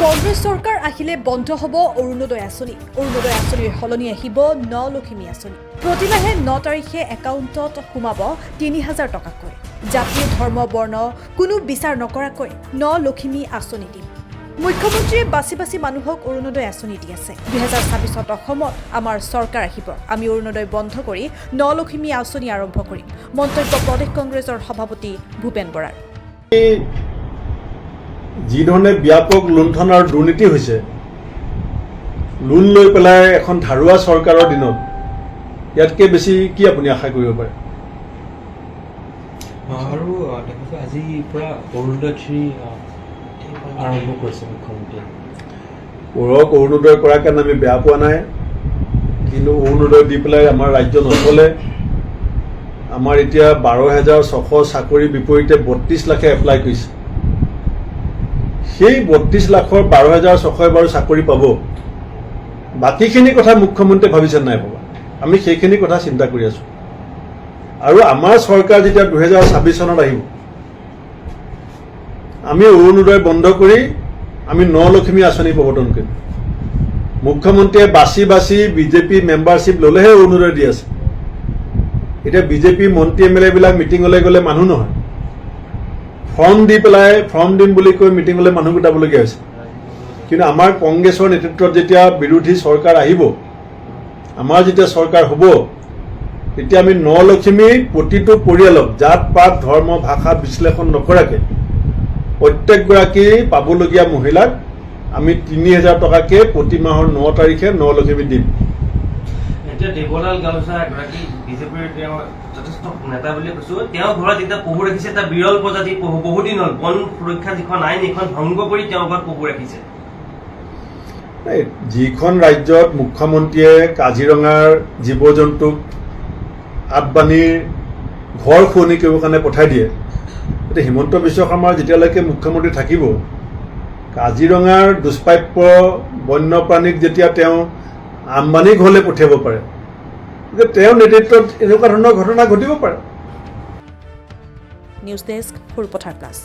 কংগ্ৰেছ চৰকাৰ আহিলে বন্ধ হ'ব অৰুণোদয় আঁচনি। অৰুণোদয় আঁচনিৰ সলনি আহিব নলখিমী আঁচনি। প্ৰতিমাহে 9 তাৰিখে একাউণ্টত সোমাব ৩,০০০ টকাকৈ। জাতি ধৰ্ম বৰ্ণ কোনো বিচাৰ নকৰাকৈ নলখিমী আঁচনি দিম। মুখ্যমন্ত্ৰীয়ে বাছি বাছি মানুহক অৰুণোদয় আঁচনি দি আছে। 2026ত অসমত আমাৰ চৰকাৰ আহিব, আমি অৰুণোদয় বন্ধ কৰি নলখিমী আঁচনি আৰম্ভ কৰিম। মন্তব্য প্ৰদেশ কংগ্ৰেছৰ সভাপতি ভূপেন বৰাৰ। যি ধৰণে ব্যাপক লুণ্ঠন আৰু দুৰ্নীতি হৈছে, লোন লৈ পেলাই এখন ধাৰুৱা চৰকাৰৰ দিনত ইয়াতকৈ বেছি কি আপুনি আশা কৰিব পাৰে? আৰু আজিৰ পৰা অৰুণোদয় আৰম্ভ কৰিছে মুখ্যমন্ত্ৰীয়ে। পৌৰক অৰুণোদয় কৰাৰ কাৰণে আমি বেয়া পোৱা নাই, কিন্তু অৰুণোদয় দি পেলাই আমাৰ ৰাজ্য নচলে। আমাৰ এতিয়া 12,600 চাকৰিৰ বিপৰীতে 32 লাখে এপ্লাই কৰিছে। সেই 32 লাখৰ 12,600 বাৰু চাকৰি পাব, বাকীখিনি কথা মুখ্যমন্ত্ৰীয়ে ভাবিছে নাই পাবা? আমি সেইখিনি কথা চিন্তা কৰি আছোঁ। আৰু আমাৰ চৰকাৰ যেতিয়া 2026 চনত আহিব, আমি অৰুণোদয় বন্ধ কৰি আমি নলখিমী আঁচনি প্ৰৱৰ্তন কৰিম। মুখ্যমন্ত্ৰীয়ে বাছি বাছি বিজেপি মেম্বাৰশ্বিপ ল'লেহে অৰুণোদয় দি আছে। এতিয়া বিজেপি মন্ত্ৰী MLA বিলাক মিটিঙলৈ গ'লে মানুহ নহয়, ফৰ্ম দি পেলাই ফৰ্ম দিম বুলি কৈ মিটিঙলৈ মানুহ গোটাবলগীয়া হৈছে। কিন্তু আমাৰ কংগ্ৰেছৰ নেতৃত্বত যেতিয়া বিৰোধী চৰকাৰ আহিব, আমাৰ যেতিয়া চৰকাৰ হ'ব, তেতিয়া আমি নলখিমী প্ৰতিটো পৰিয়ালক জাত পাত ধৰ্ম ভাষা বিশ্লেষণ নকৰাকৈ প্ৰত্যেকগৰাকী পাবলগীয়া মহিলাক আমি 3,000 টকাকৈ প্ৰতি মাহৰ 9 তাৰিখে নলখিমী দিম। এতিয়া দেৱলাল গাঁওচা এগৰাকী বিজেপিৰ তেওঁ যথেষ্ট নেতা বুলি কৈছো। তেওঁ ঘৰত এতিয়া পহু ৰাখিছে, এটা বিৰল প্ৰজাতি পহু। বহুদিন হ'ল বন সুৰক্ষা যিখন আইন এইখন ভংগ কৰি তেওঁ ঘৰত পহু ৰাখিছে। যিখন ৰাজ্যত মুখ্যমন্ত্ৰীয়ে কাজিৰঙাৰ জীৱ জন্তুক আদবানীৰ ঘৰ শুৱনি কৰিবৰ কাৰণে পঠাই দিয়ে, এতিয়া হিমন্ত বিশ্ব শৰ্মাৰ যেতিয়ালৈকে মুখ্যমন্ত্ৰী থাকিব, কাজিৰঙাৰ দুষ্প্ৰাপ্য বন্যপ্ৰাণীক যেতিয়া তেওঁ আম্বানী ঘৰলৈ পঠিয়াব পাৰে, গতিকে তেওঁৰ নেতৃত্বত এনেকুৱা ধৰণৰ ঘটনা ঘটিব পাৰে। News desk, Sarupathar plus.